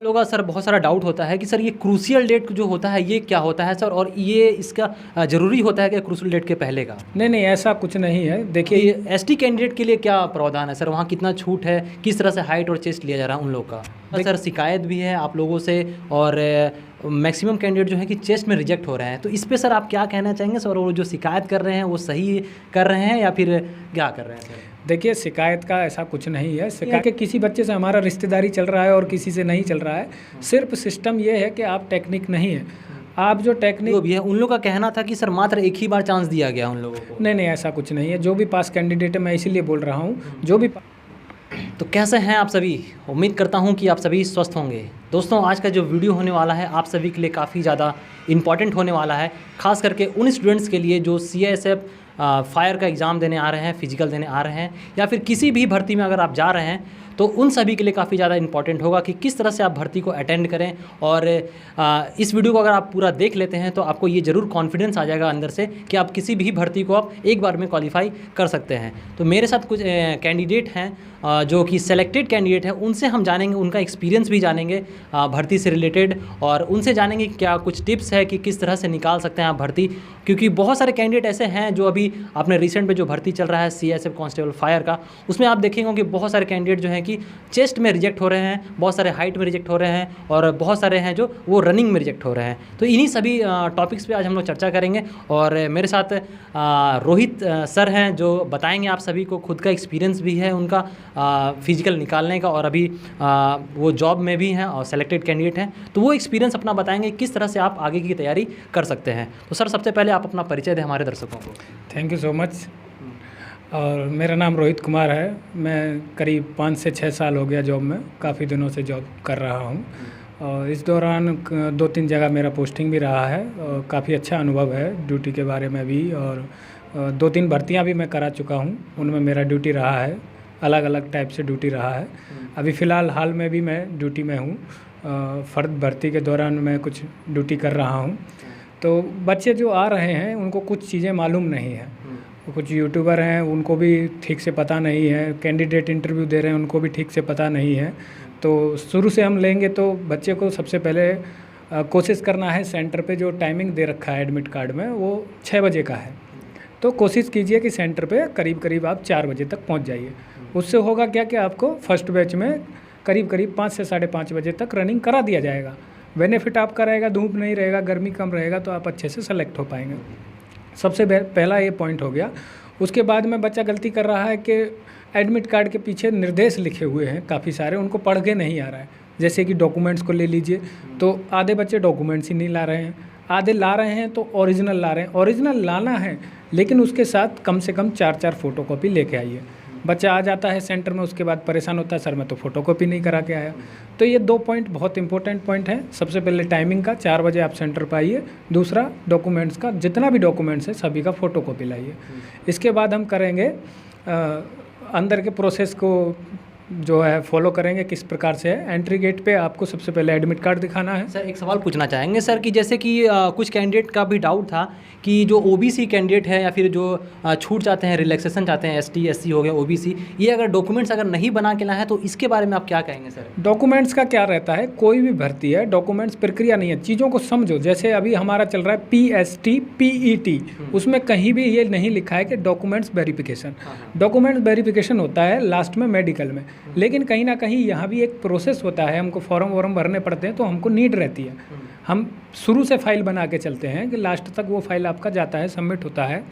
लोगों का सर बहुत सारा डाउट होता है कि सर ये क्रूशियल डेट जो होता है ये क्या होता है सर, और ये इसका ज़रूरी होता है कि क्रूशियल डेट के पहले का? नहीं, ऐसा कुछ नहीं है। देखिए, ये एसटी कैंडिडेट के लिए क्या प्रावधान है सर, वहाँ कितना छूट है, किस तरह से हाइट और चेस्ट लिया जा रहा है उन लोग का? सर शिकायत भी है आप लोगों से और मैक्सिमम कैंडिडेट जो है कि चेस्ट में रिजेक्ट हो रहे हैं, तो इस पे सर आप क्या कहना चाहेंगे सर? और वो जो शिकायत कर रहे हैं वो सही कर रहे हैं या फिर क्या कर रहे हैं सर? देखिए, शिकायत का ऐसा कुछ नहीं है। शिकायत के किसी बच्चे से हमारा रिश्तेदारी चल रहा है और किसी से नहीं चल रहा है। सिर्फ सिस्टम ये है कि आप टेक्निक नहीं है, आप जो टेक्निक भी है उन लोगों का कहना था कि सर मात्र एक ही बार चांस दिया गया उन लोगों को। नहीं, ऐसा कुछ नहीं है। जो भी पास कैंडिडेट है, मैं इसीलिए बोल रहा हूँ, जो भी तो कैसे हैं आप सभी? उम्मीद करता हूं कि आप सभी स्वस्थ होंगे। दोस्तों, आज का जो वीडियो होने वाला है आप सभी के लिए काफ़ी ज़्यादा इम्पॉर्टेंट होने वाला है, खास करके उन स्टूडेंट्स के लिए जो CISF फायर का एग्ज़ाम देने आ रहे हैं, फिजिकल देने आ रहे हैं, या फिर किसी भी भर्ती में अगर आप जा रहे हैं तो उन सभी के लिए काफ़ी ज़्यादा इंपॉर्टेंट होगा कि किस तरह से आप भर्ती को अटेंड करें। और इस वीडियो को अगर आप पूरा देख लेते हैं तो आपको ये ज़रूर कॉन्फिडेंस आ जाएगा अंदर से कि आप किसी भी भर्ती को आप एक बार में क्वालिफाई कर सकते हैं। तो मेरे साथ कुछ कैंडिडेट हैं जो कि सेलेक्टेड कैंडिडेट हैं, उनसे हम जानेंगे, उनका एक्सपीरियंस भी जानेंगे भर्ती से रिलेटेड, और उनसे जानेंगे क्या कुछ टिप्स है कि किस तरह से निकाल सकते हैं आप भर्ती। क्योंकि बहुत सारे कैंडिडेट ऐसे हैं जो अभी आपने रिसेंट में जो भर्ती चल रहा है CISF कांस्टेबल फायर का, उसमें आप देखेंगे कि बहुत सारे कैंडिडेट जो हैं कि चेस्ट में रिजेक्ट हो रहे हैं, बहुत सारे हाइट में रिजेक्ट हो रहे हैं, और बहुत सारे हैं जो वो रनिंग में रिजेक्ट हो रहे हैं। तो इन्हीं सभी टॉपिक्स पे आज हम लोग चर्चा करेंगे। और मेरे साथ रोहित सर हैं जो बताएंगे आप सभी को, खुद का एक्सपीरियंस भी है उनका फिजिकल निकालने का, और अभी वो जॉब में भी हैं और सेलेक्टेड कैंडिडेट हैं, तो वो एक्सपीरियंस अपना बताएंगे किस तरह से आप आगे की तैयारी कर सकते हैं। तो सर सबसे पहले आप अपना परिचय दें हमारे दर्शकों को। Thank you so much. और मेरा नाम रोहित कुमार है। मैं करीब 5 से 6 साल हो गया जॉब में, काफ़ी दिनों से जॉब कर रहा हूँ, और इस दौरान 2-3 जगह मेरा पोस्टिंग भी रहा है और काफ़ी अच्छा अनुभव है ड्यूटी के बारे में भी। और 2-3 भर्तियाँ भी मैं करा चुका हूँ, उनमें मेरा ड्यूटी रहा है, अलग अलग टाइप से ड्यूटी रहा है। अभी फ़िलहाल हाल में भी मैं ड्यूटी में हूँ, फर्द भर्ती के दौरान मैं कुछ ड्यूटी कर रहा हूँ। तो बच्चे जो आ रहे हैं उनको कुछ चीज़ें मालूम नहीं है, कुछ यूट्यूबर हैं उनको भी ठीक से पता नहीं है, कैंडिडेट इंटरव्यू दे रहे हैं उनको भी ठीक से पता नहीं है। तो शुरू से हम लेंगे तो बच्चे को सबसे पहले कोशिश करना है, सेंटर पे जो टाइमिंग दे रखा है एडमिट कार्ड में वो 6 बजे का है, तो कोशिश कीजिए कि सेंटर पे करीब आप 4 बजे तक पहुंच जाइए। उससे होगा क्या कि आपको फर्स्ट बैच में करीब 5 से 5:30 बजे तक रनिंग करा दिया जाएगा। बेनिफिट आपका रहेगा, धूप नहीं रहेगा, गर्मी कम रहेगा, तो आप अच्छे से सेलेक्ट हो पाएंगे। सबसे पहला ये पॉइंट हो गया। उसके बाद में बच्चा गलती कर रहा है कि एडमिट कार्ड के पीछे निर्देश लिखे हुए हैं काफ़ी सारे, उनको पढ़ के नहीं आ रहा है। जैसे कि डॉक्यूमेंट्स को ले लीजिए, तो आधे बच्चे डॉक्यूमेंट्स ही नहीं ला रहे हैं, आधे ला रहे हैं तो ओरिजिनल ला रहे हैं। ओरिजिनल लाना है लेकिन उसके साथ कम से कम 4 फ़ोटोकॉपी लेके आइए। बच्चा आ जाता है सेंटर में, उसके बाद परेशान होता है, सर मैं तो फ़ोटोकॉपी नहीं करा के आया। तो ये 2 पॉइंट बहुत इंपॉर्टेंट पॉइंट है। सबसे पहले टाइमिंग का 4 बजे आप सेंटर पर आइए, दूसरा डॉक्यूमेंट्स का, जितना भी डॉक्यूमेंट्स है सभी का फ़ोटोकॉपी लाइए। इसके बाद हम करेंगे अंदर के प्रोसेस को जो है फॉलो करेंगे, किस प्रकार से है। एंट्री गेट पे आपको सबसे पहले एडमिट कार्ड दिखाना है। सर एक सवाल पूछना चाहेंगे सर कि जैसे कि कुछ कैंडिडेट का भी डाउट था कि जो OBC कैंडिडेट है या फिर जो छूट चाहते हैं, रिलैक्सेशन चाहते हैं, ST SC हो गया, OBC, ये अगर डॉक्यूमेंट्स अगर नहीं बना के लाए हैं तो इसके बारे में आप क्या कहेंगे सर? डॉक्यूमेंट्स का क्या रहता है, कोई भी भर्ती है डॉक्यूमेंट्स प्रक्रिया नहीं है, चीज़ों को समझो। जैसे अभी हमारा चल रहा है PST PET, उसमें कहीं भी ये नहीं लिखा है कि डॉक्यूमेंट्स वेरिफिकेशन। डॉक्यूमेंट्स वेरिफिकेशन होता है लास्ट में मेडिकल में, लेकिन कहीं ना कहीं यहाँ भी एक प्रोसेस होता है, हमको फॉर्म वॉर्म भरने पड़ते हैं, तो हमको नीड रहती है। हम शुरू से फाइल बना के चलते हैं कि लास्ट तक वो फाइल आपका जाता है, सबमिट होता है,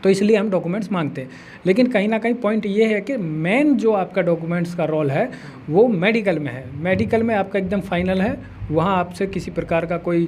तो इसलिए हम डॉक्यूमेंट्स मांगते हैं। लेकिन कहीं ना कहीं पॉइंट ये है कि मेन जो आपका डॉक्यूमेंट्स का रोल है वो मेडिकल में है। मेडिकल में आपका एकदम फाइनल है, वहाँ आपसे किसी प्रकार का कोई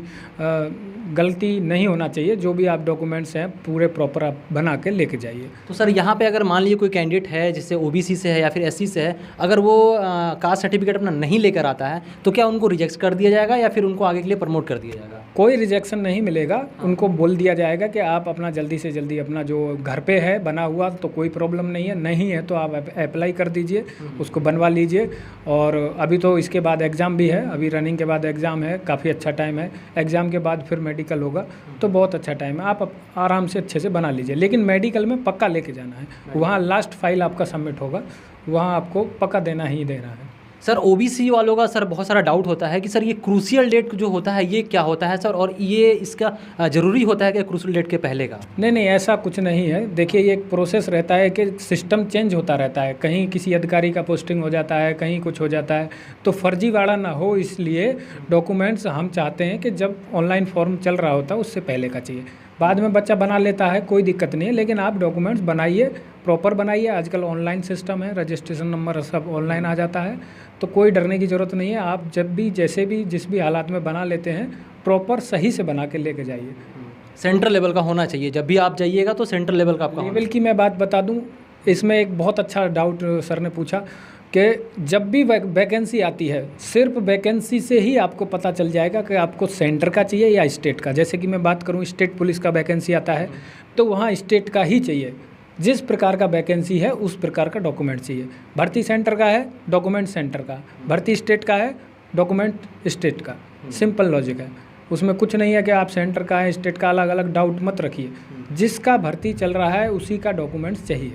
गलती नहीं होना चाहिए। जो भी आप डॉक्यूमेंट्स हैं पूरे प्रॉपर आप बना के लेके जाइए। तो सर यहाँ पे अगर मान लीजिए कोई कैंडिडेट है जिससे OBC से है या फिर SC से है, अगर वो कास्ट सर्टिफिकेट अपना नहीं लेकर आता है तो क्या उनको रिजेक्ट कर दिया जाएगा या फिर उनको आगे के लिए प्रमोट कर दिया जाएगा? कोई रिजेक्शन नहीं मिलेगा, उनको बोल दिया जाएगा कि आप अपना जल्दी से जल्दी अपना जो घर पे है बना हुआ तो कोई प्रॉब्लम नहीं है तो आप अप्लाई कर दीजिए, उसको बनवा लीजिए। और अभी तो इसके बाद एग्ज़ाम भी है, अभी रनिंग के बाद एग्ज़ाम है, काफ़ी अच्छा टाइम है। एग्ज़ाम के बाद फिर मेडिकल होगा, तो बहुत अच्छा टाइम है, आप आराम से अच्छे से बना लीजिए। लेकिन मेडिकल में पक्का लेके जाना है, वहाँ लास्ट फाइल आपका सबमिट होगा, वहाँ आपको पक्का देना ही देना है। सर ओबीसी वालों का सर बहुत सारा डाउट होता है कि सर ये क्रूशियल डेट जो होता है ये क्या होता है सर, और ये इसका ज़रूरी होता है कि क्रूशियल डेट के पहले का? नहीं नहीं, ऐसा कुछ नहीं है। देखिए, ये एक प्रोसेस रहता है कि सिस्टम चेंज होता रहता है, कहीं किसी अधिकारी का पोस्टिंग हो जाता है, कहीं कुछ हो जाता है, तो फर्जीवाड़ा ना हो इसलिए डॉक्यूमेंट्स हम चाहते हैं कि जब ऑनलाइन फॉर्म चल रहा होता है उससे पहले का चाहिए। बाद में बच्चा बना लेता है, कोई दिक्कत नहीं है, लेकिन आप डॉक्यूमेंट्स बनाइए, प्रॉपर बनाइए। आजकल ऑनलाइन सिस्टम है, रजिस्ट्रेशन नंबर सब ऑनलाइन आ जाता है, तो कोई डरने की ज़रूरत नहीं है। आप जब भी जैसे भी जिस भी हालात में बना लेते हैं, प्रॉपर सही से बना के लेके जाइए। सेंट्रल लेवल का होना चाहिए, जब भी आप जाइएगा तो सेंट्रल लेवल का आपका लेवल की मैं बात बता दूं, इसमें एक बहुत अच्छा डाउट सर ने पूछा कि जब भी वैकेंसी आती है, सिर्फ वैकेंसी से ही आपको पता चल जाएगा कि आपको सेंटर का चाहिए या स्टेट का। जैसे कि मैं बात करूं, स्टेट पुलिस का वैकेंसी आता है तो वहाँ स्टेट का ही चाहिए। जिस प्रकार का वैकेंसी है उस प्रकार का डॉक्यूमेंट चाहिए। भर्ती सेंटर का है, डॉक्यूमेंट सेंटर का। भर्ती स्टेट का है, डॉक्यूमेंट स्टेट का। सिंपल लॉजिक है, उसमें कुछ नहीं है कि आप सेंटर का है स्टेट का अलग अलग डाउट मत रखिए। जिसका भर्ती चल रहा है उसी का डॉक्यूमेंट्स चाहिए।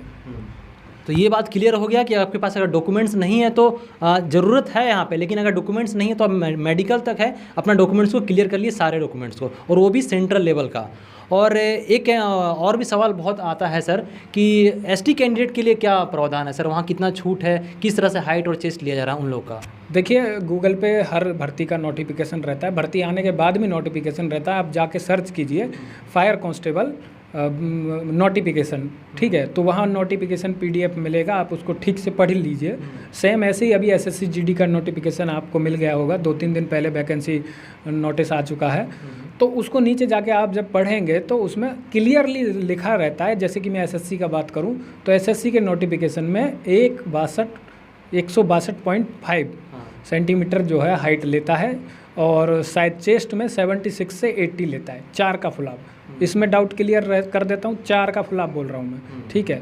तो ये बात क्लियर हो गया कि आपके पास अगर डॉक्यूमेंट्स नहीं है तो ज़रूरत है यहाँ पे, लेकिन अगर डॉक्यूमेंट्स नहीं है तो आप मेडिकल तक है, अपना डॉक्यूमेंट्स को क्लियर कर लिए, सारे डॉक्यूमेंट्स को, और वो भी सेंट्रल लेवल का। और एक और भी सवाल बहुत आता है सर कि एसटी कैंडिडेट के लिए क्या प्रावधान है सर, वहाँ कितना छूट है, किस तरह से हाइट और चेस्ट लिया जा रहा है उन लोग का? देखिए, गूगल पे हर भर्ती का नोटिफिकेशन रहता है, भर्ती आने के बाद भी नोटिफिकेशन रहता है। आप जाके सर्च कीजिए फायर कांस्टेबल नोटिफिकेशन, ठीक है, तो वहाँ नोटिफिकेशन पीडीएफ मिलेगा, आप उसको ठीक से पढ़ लीजिए। सेम ऐसे ही अभी एसएससी जीडी का नोटिफिकेशन आपको मिल गया होगा, 2-3 दिन पहले वैकेंसी नोटिस आ चुका है, तो उसको नीचे जाके आप जब पढ़ेंगे तो उसमें क्लियरली लिखा रहता है। जैसे कि मैं एसएससी का बात करूं तो एसएससी के नोटिफिकेशन में 162.5 सेंटीमीटर जो है हाइट लेता है, और शायद चेस्ट में 76 से 80 लेता है, 4 का फुलाव। इसमें डाउट क्लियर कर देता हूँ, 4 का फुलाव बोल रहा हूँ मैं, ठीक है,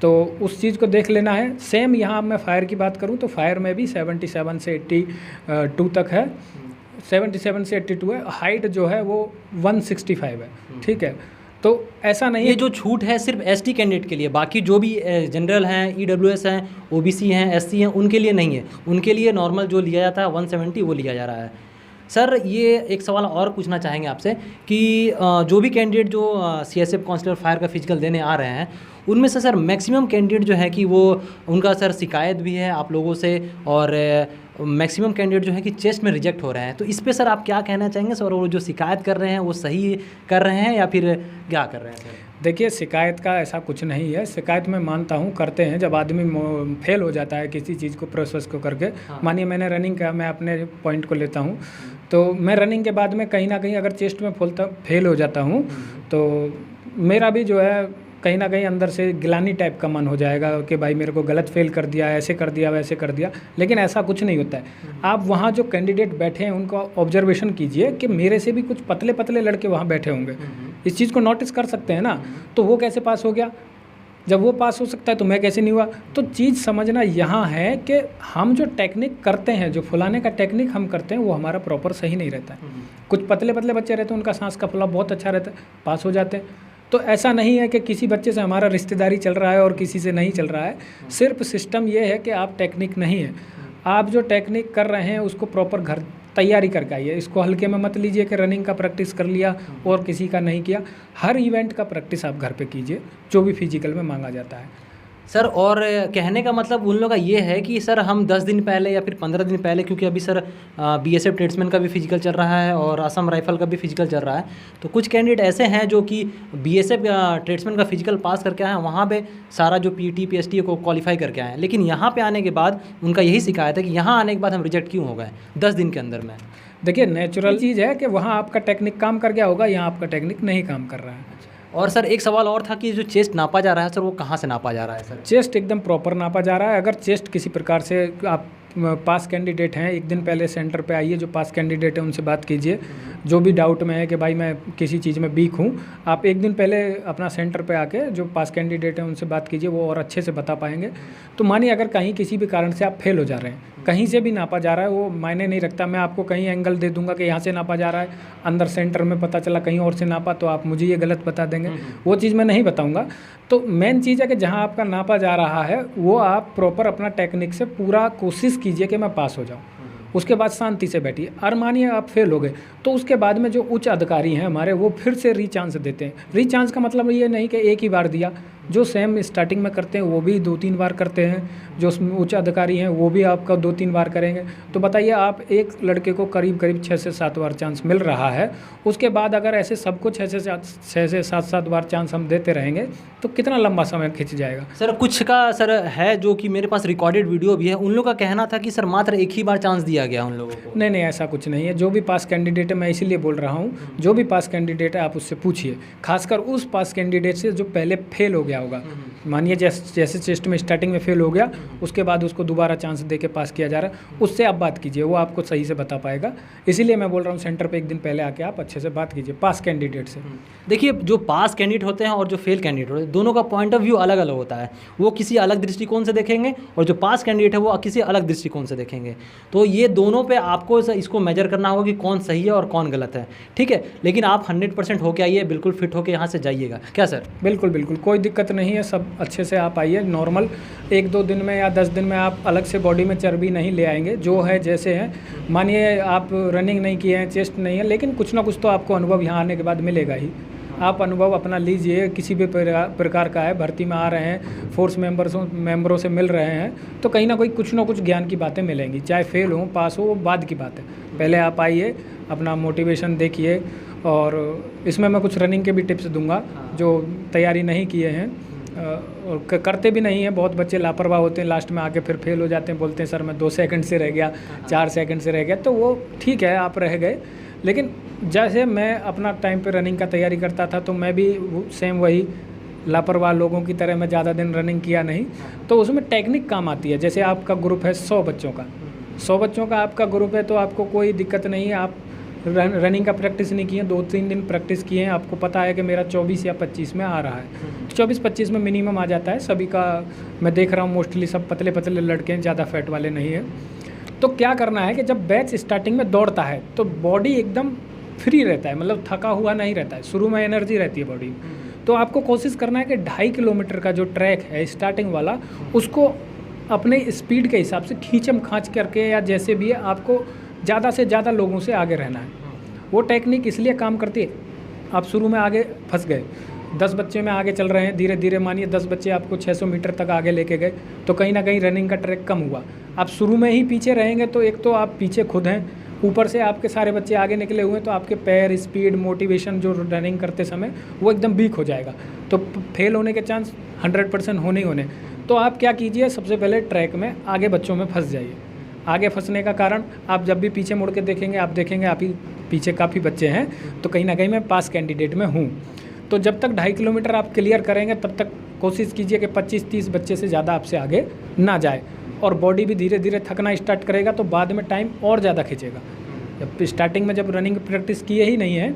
तो उस चीज़ को देख लेना है। सेम यहाँ मैं फायर की बात करूँ तो फायर में भी 77 से 82 तक है, 77 से 82 है। हाइट जो है वो 165 है, ठीक है। तो ऐसा नहीं ये जो छूट है सिर्फ एसटी कैंडिडेट के लिए, बाकी जो भी जनरल हैं, ईडब्ल्यूएस हैं, ओबीसी हैं, एससी हैं, उनके लिए नहीं है। उनके लिए नॉर्मल जो लिया जाता है 170 वो लिया जा रहा है। सर ये एक सवाल और पूछना चाहेंगे आपसे कि जो भी कैंडिडेट जो सीएसएफ कांस्टेबल फायर का फिजिकल देने आ रहे हैं, उनमें से सर मैक्सिमम कैंडिडेट जो है कि वो उनका सर शिकायत भी है आप लोगों से, और मैक्सिमम कैंडिडेट जो है कि चेस्ट में रिजेक्ट हो रहे हैं, तो इस पे सर आप क्या कहना चाहेंगे सर? और वो जो शिकायत कर रहे हैं वो सही कर रहे हैं या फिर क्या कर रहे हैं सर? देखिए, शिकायत का ऐसा कुछ नहीं है। शिकायत मैं मानता हूँ करते हैं जब आदमी फेल हो जाता है किसी चीज़ को, प्रोसेस को करके। हाँ। मानिए मैंने रनिंग का, मैं अपने पॉइंट को लेता हूँ, तो मैं रनिंग के बाद में कहीं ना कहीं अगर चेस्ट में फेल हो जाता हूँ तो मेरा भी जो है कहीं ना कहीं अंदर से गिलानी टाइप का मन हो जाएगा कि भाई मेरे को गलत फेल कर दिया, ऐसे कर दिया, वैसे कर दिया। लेकिन ऐसा कुछ नहीं होता है। आप वहाँ जो कैंडिडेट बैठे हैं उनका ऑब्जर्वेशन कीजिए कि मेरे से भी कुछ पतले पतले लड़के वहाँ बैठे होंगे, इस चीज़ को नोटिस कर सकते हैं ना। तो वो कैसे पास हो गया? जब वो पास हो सकता है तो मैं कैसे नहीं हुआ? तो चीज़ समझना यहाँ है कि हम जो टेक्निक करते हैं, जो फुलाने का टेक्निक हम करते हैं, वो हमारा प्रॉपर सही नहीं रहता है। कुछ पतले पतले बच्चे रहते हैं, उनका सांस का फुलाव बहुत अच्छा रहता है, पास हो जाते हैं। तो ऐसा नहीं है कि किसी बच्चे से हमारा रिश्तेदारी चल रहा है और किसी से नहीं चल रहा है। सिर्फ सिस्टम ये है कि आप टेक्निक नहीं है, आप जो टेक्निक कर रहे हैं उसको प्रॉपर घर तैयारी करके आइए। इसको हल्के में मत लीजिए कि रनिंग का प्रैक्टिस कर लिया और किसी का नहीं किया। हर इवेंट का प्रैक्टिस आप घर पे कीजिए जो भी फिजिकल में मांगा जाता है। सर और कहने का मतलब उन लोगों का ये है कि सर हम 10 दिन पहले या फिर 15 दिन पहले, क्योंकि अभी सर बीएसएफ ट्रेड्समैन का भी फिजिकल चल रहा है और असम राइफल का भी फिजिकल चल रहा है, तो कुछ कैंडिडेट ऐसे हैं जो कि बीएसएफ ट्रेड्समैन का फिजिकल पास करके आए हैं, वहाँ पे सारा जो पीटी पीएसटी को क्वालिफाई करके आए हैं, लेकिन यहाँ पे आने के बाद उनका यही शिकायत है कि यहाँ आने के बाद हम रिजेक्ट क्यों हो गए 10 दिन के अंदर में। देखिए, नेचुरल चीज़ है कि वहाँ आपका टेक्निक काम कर गया होगा, यहाँ आपका टेक्निक नहीं काम कर रहा है। और सर एक सवाल और था कि जो चेस्ट नापा जा रहा है सर, वो कहाँ से नापा जा रहा है सर? चेस्ट एकदम प्रॉपर नापा जा रहा है। अगर चेस्ट किसी प्रकार से आप पास कैंडिडेट हैं, एक दिन पहले सेंटर पे आइए, जो पास कैंडिडेट है उनसे बात कीजिए। जो भी डाउट में है कि भाई मैं किसी चीज़ में वीक हूँ, आप एक दिन पहले अपना सेंटर पे आके जो पास कैंडिडेट है उनसे बात कीजिए, वो और अच्छे से बता पाएंगे। तो मानिए अगर कहीं किसी भी कारण से आप फेल हो जा रहे हैं, कहीं से भी नापा जा रहा है, वो मायने नहीं रखता। मैं आपको कहीं एंगल दे दूंगा कि यहाँ से नापा जा रहा है, अंदर सेंटर में पता चला कहीं और से नापा, तो आप मुझे ये गलत बता देंगे, वो चीज़ मैं नहीं बताऊँगा। तो मेन चीज़ है कि जहाँ आपका नापा जा रहा है वो आप प्रॉपर अपना टेक्निक से पूरा कोशिश कीजिए कि मैं पास हो जाऊँ। उसके बाद शांति से बैठिए। और मानिए आप फेल हो गए तो उसके बाद में जो उच्च अधिकारी हैं हमारे, वो फिर से रीचांस देते हैं। रीचांस का मतलब ये नहीं कि एक ही बार दिया, जो सेम स्टार्टिंग में करते हैं वो भी 2-3 बार करते हैं, जो उच्च अधिकारी हैं वो भी आपका 2-3 बार करेंगे। तो बताइए आप एक लड़के को करीब करीब 6 से 7 बार चांस मिल रहा है। उसके बाद अगर ऐसे सबको 6 से 7 बार चांस हम देते रहेंगे तो कितना लंबा समय खिंच जाएगा। सर कुछ का सर है जो कि मेरे पास रिकॉर्डेड वीडियो भी है, उन लोगों का कहना था कि सर मात्र एक ही बार चांस दिया गया उन लोगों को। नहीं, ऐसा कुछ नहीं है। जो भी पास कैंडिडेट है, मैं इसीलिए बोल रहा हूँ, जो भी पास कैंडिडेट है आप उससे पूछिए, खासकर उस पास कैंडिडेट से जो पहले फेल हो गया होगा। मानिए जैसे टेस्ट में स्टार्टिंग में फेल हो गया, उसके बाद उसको दोबारा चांस दे के पास किया जा रहा है, उससे आप बात कीजिए, वो आपको सही से बता पाएगा। इसीलिए मैं बोल रहा हूँ सेंटर पे एक दिन पहले आके आप अच्छे से बात कीजिए पास कैंडिडेट से। देखिए जो पास कैंडिडेट होते हैं और जो फेल कैंडिडेट होते हैं, दोनों का पॉइंट ऑफ व्यू अलग अलग होता है। वो किसी अलग दृष्टिकोण से देखेंगे और जो पास कैंडिडेट है वो किसी अलग दृष्टिकोण से देखेंगे। तो ये दोनों पे आपको इसको मेजर करना होगा कि कौन सही है और कौन गलत है, ठीक है। लेकिन आप 100% होके आइए, बिल्कुल फिट होके यहाँ से जाइएगा। क्या सर? बिल्कुल, कोई दिक्कत नहीं है, सब अच्छे से आप आइए। नॉर्मल 1-2 दिन में या 10 दिन में आप अलग से बॉडी में चर्बी नहीं ले आएंगे, जो है जैसे हैं। मानिए आप रनिंग नहीं किए हैं, चेस्ट नहीं है, लेकिन कुछ ना कुछ तो आपको अनुभव यहाँ आने के बाद मिलेगा ही। आप अनुभव अपना लीजिए, किसी भी प्रकार का है, भर्ती में आ रहे हैं, फोर्स मेंबरों से मिल रहे हैं, तो कहीं ना कुछ ना कुछ ज्ञान की बातें मिलेंगी। चाहे फेल हो पास हो वो बाद की बात है, पहले आप आइए, अपना मोटिवेशन देखिए। और इसमें मैं कुछ रनिंग के भी टिप्स दूंगा जो तैयारी नहीं किए हैं और करते भी नहीं हैं। बहुत बच्चे लापरवाह होते हैं, लास्ट में आके फिर फेल हो जाते हैं, बोलते हैं सर मैं 2 सेकंड से रह गया, 4 सेकंड से रह गया। तो वो ठीक है, आप रह गए, लेकिन जैसे मैं अपना टाइम पे रनिंग का तैयारी करता था तो मैं भी सेम वही लापरवाह लोगों की तरह मैं ज़्यादा दिन रनिंग किया नहीं। तो उसमें टेक्निक काम आती है। जैसे आपका ग्रुप है 100 बच्चों का, 100 बच्चों का आपका ग्रुप है, तो आपको कोई दिक्कत नहीं है। आप रनिंग का प्रैक्टिस नहीं किए, 2-3 दिन प्रैक्टिस किए हैं, आपको पता है कि मेरा 24 या 25 में आ रहा है, 24-25 में मिनिमम आ जाता है सभी का। मैं देख रहा हूँ मोस्टली सब पतले पतले लड़के हैं, ज़्यादा फैट वाले नहीं हैं। तो क्या करना है कि जब बैच स्टार्टिंग में दौड़ता है तो बॉडी एकदम फ्री रहता है, मतलब थका हुआ नहीं रहता है, शुरू में एनर्जी रहती है बॉडी। तो आपको कोशिश करना है कि 2.5 किलोमीटर का जो ट्रैक है स्टार्टिंग वाला, उसको अपने स्पीड के हिसाब से खींचम खाँच करके या जैसे भी है, आपको ज़्यादा से ज़्यादा लोगों से आगे रहना है। वो टेक्निक इसलिए काम करती है, आप शुरू में आगे फंस गए, 10 बच्चे में आगे चल रहे हैं, धीरे धीरे मानिए 10 बच्चे आपको 600 मीटर तक आगे लेके गए, तो कहीं ना कहीं रनिंग का ट्रैक कम हुआ। आप शुरू में ही पीछे रहेंगे तो एक तो आप पीछे खुद हैं, ऊपर से आपके सारे बच्चे आगे निकले हुए हैं, तो आपके पैर, स्पीड, मोटिवेशन जो रनिंग करते समय वो एकदम वीक हो जाएगा, तो फेल होने के चांस 100% होने ही होने। तो आप क्या कीजिए, सबसे पहले ट्रैक में आगे बच्चों में फंस जाइए। आगे फंसने का कारण, आप जब भी पीछे मुड़ के देखेंगे, आप देखेंगे आप ही पीछे काफ़ी बच्चे हैं, तो कहीं ना कहीं मैं पास कैंडिडेट में हूँ। तो जब तक 2.5 किलोमीटर आप क्लियर करेंगे तब तक कोशिश कीजिए कि 25-30 बच्चे से ज़्यादा आपसे आगे ना जाए, और बॉडी भी धीरे धीरे थकना स्टार्ट करेगा, तो बाद में टाइम और ज़्यादा खींचेगा। जब स्टार्टिंग में जब रनिंग प्रैक्टिस किए ही नहीं है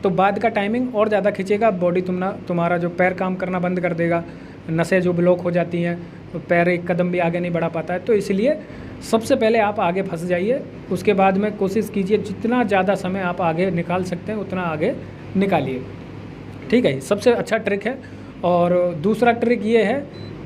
तो बाद का टाइमिंग और ज़्यादा खींचेगा, बॉडी तुम्हारा जो पैर काम करना बंद कर देगा, नसें जो ब्लॉक हो जाती हैं, तो पैर एक कदम भी आगे नहीं बढ़ा पाता है। तो इसलिए सबसे पहले आप आगे फंस जाइए, उसके बाद में कोशिश कीजिए जितना ज़्यादा समय आप आगे निकाल सकते हैं उतना आगे निकालिए, ठीक है। सबसे अच्छा ट्रिक है। और दूसरा ट्रिक ये है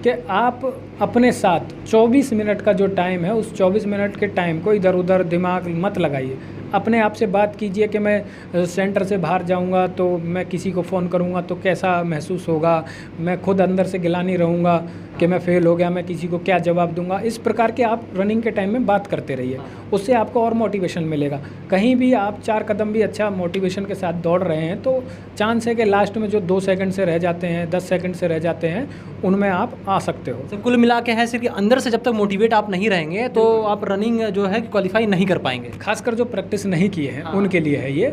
कि आप अपने साथ 24 मिनट का जो टाइम है, उस 24 मिनट के टाइम को इधर उधर दिमाग मत लगाइए। अपने आप से बात कीजिए कि मैं सेंटर से बाहर जाऊंगा तो मैं किसी को फ़ोन करूंगा तो कैसा महसूस होगा, मैं खुद अंदर से गिलानी रहूंगा कि मैं फ़ेल हो गया, मैं किसी को क्या जवाब दूंगा। इस प्रकार के आप रनिंग के टाइम में बात करते रहिए, उससे आपको और मोटिवेशन मिलेगा। कहीं भी आप 4 कदम भी अच्छा मोटिवेशन के साथ दौड़ रहे हैं तो चांस है कि लास्ट में जो 2 सेकंड से रह जाते हैं, 10 सेकंड से रह जाते हैं, उनमें आप आ सकते हो। तो कुल मिला के है सिर्फ कि अंदर से जब तक मोटिवेट आप नहीं रहेंगे तो आप रनिंग जो है क्वालिफाई नहीं कर पाएंगे। खासकर जो प्रैक्टिस नहीं किए हैं उनके लिए है ये।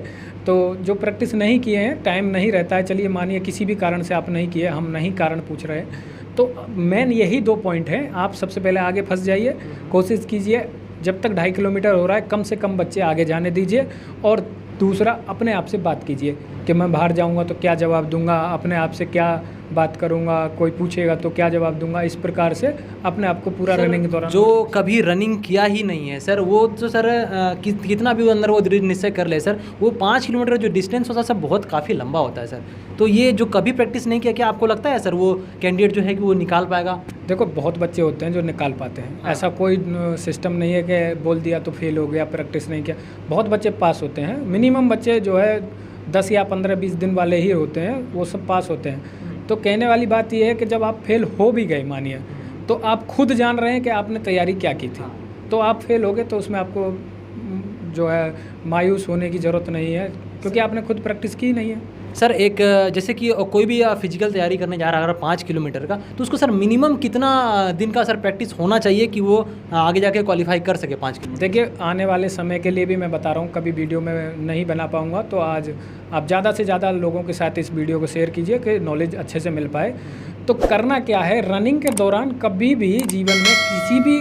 तो जो प्रैक्टिस नहीं किए हैं, टाइम नहीं रहता है, चलिए मानिए किसी भी कारण से आप नहीं किए, हम नहीं कारण पूछ रहे हैं, तो मेन यही 2 पॉइंट हैं। आप सबसे पहले आगे फंस जाइए, कोशिश कीजिए जब तक 2.5 किलोमीटर हो रहा है कम से कम बच्चे आगे जाने दीजिए। और दूसरा, अपने आप से बात कीजिए कि मैं बाहर जाऊंगा तो क्या जवाब दूंगा, अपने आप से क्या बात करूँगा, कोई पूछेगा तो क्या जवाब दूंगा, इस प्रकार से अपने आप को पूरा रनिंग के दौरान। जो कभी रनिंग किया ही नहीं है सर, वो तो सर कितना भी वो अंदर वो दृढ़ निश्चय कर ले सर, वो 5 किलोमीटर जो डिस्टेंस होता है सर बहुत काफ़ी लंबा होता है सर। तो ये जो कभी प्रैक्टिस नहीं किया, क्या आपको लगता है सर वो कैंडिडेट जो है कि वो निकाल पाएगा? देखो, बहुत बच्चे होते हैं जो निकाल पाते हैं। हाँ। ऐसा कोई सिस्टम नहीं है कि बोल दिया तो फेल हो गया, प्रैक्टिस नहीं किया। बहुत बच्चे पास होते हैं। मिनिमम बच्चे जो है 10 या 15-20 दिन वाले ही होते हैं, वो सब पास होते हैं। तो कहने वाली बात यह है कि जब आप फेल हो भी गए मानिए, तो आप खुद जान रहे हैं कि आपने तैयारी क्या की थी, तो आप फेल हो गए तो उसमें आपको जो है मायूस होने की ज़रूरत नहीं है, क्योंकि आपने खुद प्रैक्टिस की नहीं है। सर एक जैसे कि कोई भी फिजिकल तैयारी करने जा रहा है अगर 5 किलोमीटर का, तो उसको सर मिनिमम कितना दिन का सर प्रैक्टिस होना चाहिए कि वो आगे जाके क्वालिफाई कर सके 5 किलोमीटर? देखिए, आने वाले समय के लिए भी मैं बता रहा हूँ, कभी वीडियो में नहीं बना पाऊँगा, तो आज आप ज़्यादा से ज़्यादा लोगों के साथ इस वीडियो को शेयर कीजिए कि नॉलेज अच्छे से मिल पाए। तो करना क्या है, रनिंग के दौरान कभी भी जीवन में किसी भी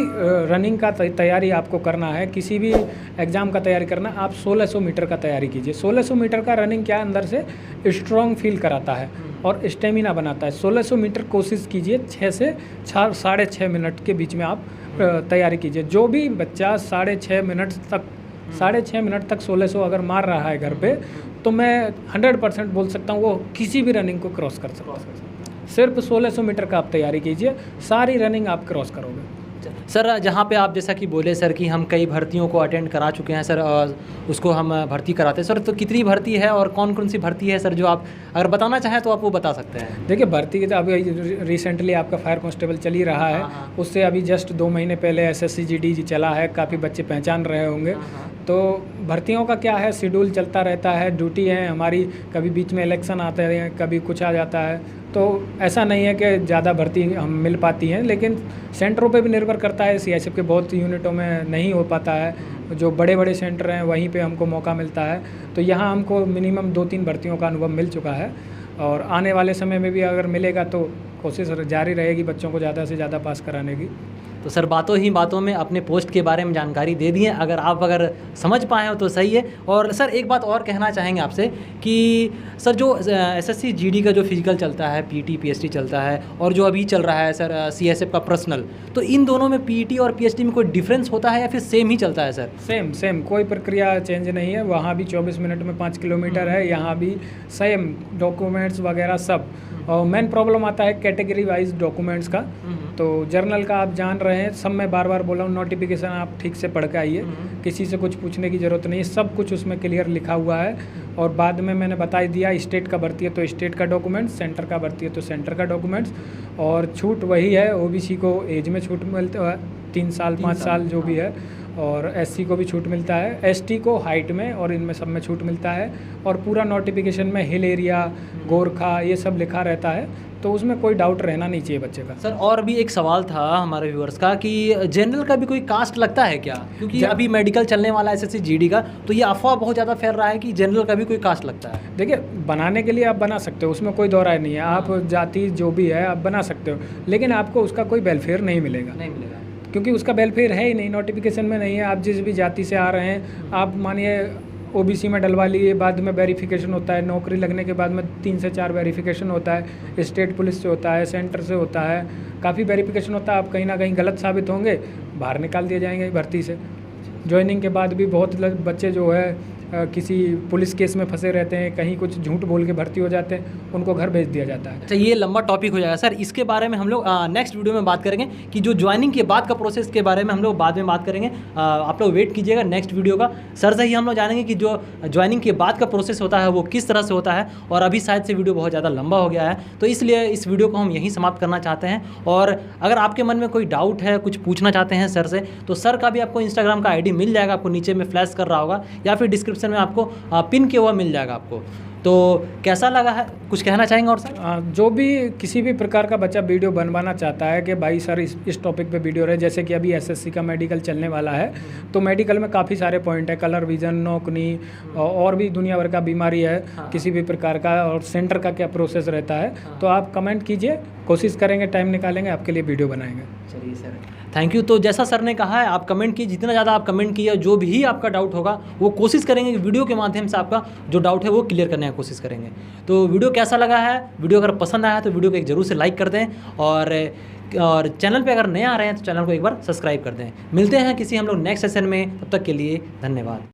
रनिंग का तैयारी आपको करना है, किसी भी एग्ज़ाम का तैयारी करना, आप 1600 मीटर का तैयारी कीजिए। 1600 मीटर का रनिंग क्या अंदर से स्ट्रॉन्ग फील कराता है और स्टेमिना बनाता है। 1600 मीटर कोशिश कीजिए 6 से 6.5 मिनट के बीच में आप तैयारी कीजिए। जो भी बच्चा 6.5 मिनट तक 1600 अगर मार रहा है घर पे, तो मैं 100% बोल सकता हूँ वो किसी भी रनिंग को क्रॉस कर सकता है। सिर्फ 1600 मीटर का आप तैयारी कीजिए, सारी रनिंग आप क्रॉस करोगे। सर जहाँ पे आप जैसा कि बोले सर कि हम कई भर्तियों को अटेंड करा चुके हैं सर, उसको हम भर्ती कराते हैं सर, तो कितनी भर्ती है और कौन कौन सी भर्ती है सर, जो आप अगर बताना चाहें तो आप वो बता सकते हैं? देखिए, भर्ती के तो अभी रिसेंटली आपका फायर कांस्टेबल चल ही रहा है। उससे अभी जस्ट 2 महीने पहले SSC GD चला है, काफ़ी बच्चे पहचान रहे होंगे। तो भर्तियों का क्या है, शेड्यूल चलता रहता है, ड्यूटी है हमारी, कभी बीच में इलेक्शन आते हैं, कभी कुछ आ जाता है, तो ऐसा नहीं है कि ज़्यादा भर्ती हम मिल पाती हैं, लेकिन सेंटरों पे भी निर्भर करता है। CISF के बहुत यूनिटों में नहीं हो पाता है, जो बड़े बड़े सेंटर हैं वहीं पे हमको मौका मिलता है। तो यहाँ हमको मिनिमम 2-3 भर्तियों का अनुभव मिल चुका है, और आने वाले समय में भी अगर मिलेगा तो कोशिश जारी रहेगी बच्चों को ज़्यादा से ज़्यादा पास कराने की। तो सर बातों ही बातों में अपने पोस्ट के बारे में जानकारी दे दी है, अगर समझ पाए हो तो सही है। और सर एक बात और कहना चाहेंगे आपसे कि सर जो SSC GD का जो फिजिकल चलता है, PT PST चलता है, और जो अभी चल रहा है सर CISF का पर्सनल, तो इन दोनों में PT और PST में कोई डिफरेंस होता है या फिर सेम ही चलता है सर? सेम कोई प्रक्रिया चेंज नहीं है। वहाँ भी 24 मिनट में 5 किलोमीटर है, यहाँ भी सेम डॉक्यूमेंट्स वगैरह सब। और मेन प्रॉब्लम आता है कैटेगरी वाइज डॉक्यूमेंट्स का। तो जर्नल का आप जान रहे हैं, सब मैं बार बार बोला हूँ, नोटिफिकेशन आप ठीक से पढ़ के आइए, किसी से कुछ पूछने की ज़रूरत नहीं है, सब कुछ उसमें क्लियर लिखा हुआ है। और बाद में मैंने बता ही दिया, स्टेट का भर्ती है तो स्टेट का डॉक्यूमेंट्स, सेंटर का भर्ती है तो सेंटर का डॉक्यूमेंट्स। और छूट वही है, OBC को एज में छूट मिलता है 3 साल 5 साल जो भी है, और SC को भी छूट मिलता है, ST को हाइट में, और इनमें सब में छूट मिलता है। और पूरा नोटिफिकेशन में हिल एरिया, गोरखा, ये सब लिखा रहता है, तो उसमें कोई डाउट रहना नहीं चाहिए बच्चे का। सर और भी एक सवाल था हमारे व्यूअर्स का कि जनरल का भी कोई कास्ट लगता है क्या? क्योंकि अभी मेडिकल चलने वाला है SSC GD का, तो ये अफवाह बहुत ज़्यादा फैल रहा है कि जनरल का भी कोई कास्ट लगता है। देखिए, बनाने के लिए आप बना सकते हो, उसमें कोई दो राय नहीं है। आप जाति जो भी है आप बना सकते हो, लेकिन आपको उसका कोई वेलफेयर नहीं मिलेगा, क्योंकि उसका वेलफेयर है ही नहीं, नोटिफिकेशन में नहीं है। आप जिस भी जाति से आ रहे हैं, आप मानिए OBC में डलवा लिए, बाद में वेरिफिकेशन होता है, नौकरी लगने के बाद में 3 से 4 वेरिफिकेशन होता है, स्टेट पुलिस से होता है, सेंटर से होता है, काफ़ी वेरिफिकेशन होता है। आप कहीं ना कहीं गलत साबित होंगे, बाहर निकाल दिए जाएंगे भर्ती से। ज्वाइनिंग के बाद भी बहुत बच्चे जो है किसी पुलिस केस में फंसे रहते हैं, कहीं कुछ झूठ बोल के भर्ती हो जाते हैं, उनको घर भेज दिया जाता है। अच्छा, ये लंबा टॉपिक हो जाएगा सर, इसके बारे में हम लोग नेक्स्ट वीडियो में बात करेंगे कि जो ज्वाइनिंग के बाद का प्रोसेस के बारे में हम लोग बाद में बात करेंगे। आप लोग वेट कीजिएगा नेक्स्ट वीडियो का। सर से ही हम लोग जानेंगे कि जो ज्वाइनिंग के बाद का प्रोसेस होता है वो किस तरह से होता है। और अभी शायद से वीडियो बहुत ज़्यादा लंबा हो गया है, तो इसलिए इस वीडियो को हम यहीं समाप्त करना चाहते हैं। और अगर आपके मन में कोई डाउट है, कुछ पूछना चाहते हैं सर से, तो सर का भी आपको इंस्टाग्राम का ID मिल जाएगा, आपको नीचे में फ्लैश कर रहा होगा, या फिर डिस्क्रिप्शन में आपको पिन किया हुआ मिल जाएगा आपको। तो कैसा लगा है, कुछ कहना चाहेंगे? और सर जो भी किसी भी प्रकार का बच्चा वीडियो बनवाना चाहता है कि भाई सर इस टॉपिक पे वीडियो रहे, जैसे कि अभी SSC का मेडिकल चलने वाला है, तो मेडिकल में काफ़ी सारे पॉइंट है, कलर विजन, नौकनी, और भी दुनिया भर का बीमारी है किसी भी प्रकार का, और सेंटर का क्या प्रोसेस रहता है। तो आप कमेंट कीजिए, कोशिश करेंगे, टाइम निकालेंगे, आपके लिए वीडियो बनाएंगे। चलिए सर, थैंक यू। तो जैसा सर ने कहा है, आप कमेंट कीजिए, जितना ज़्यादा आप कमेंट कीजिए, जो भी आपका डाउट होगा वो कोशिश करेंगे कि वीडियो के माध्यम से आपका जो डाउट है वो क्लियर करने की कोशिश करेंगे। तो वीडियो कैसा लगा है, वीडियो अगर पसंद आया तो वीडियो को एक ज़रूर से लाइक कर दें, और चैनल पे अगर नए आ रहे हैं तो चैनल को एक बार सब्सक्राइब कर दें। मिलते हैं किसी हम लोग नेक्स्ट सेशन में, तब तक के लिए धन्यवाद।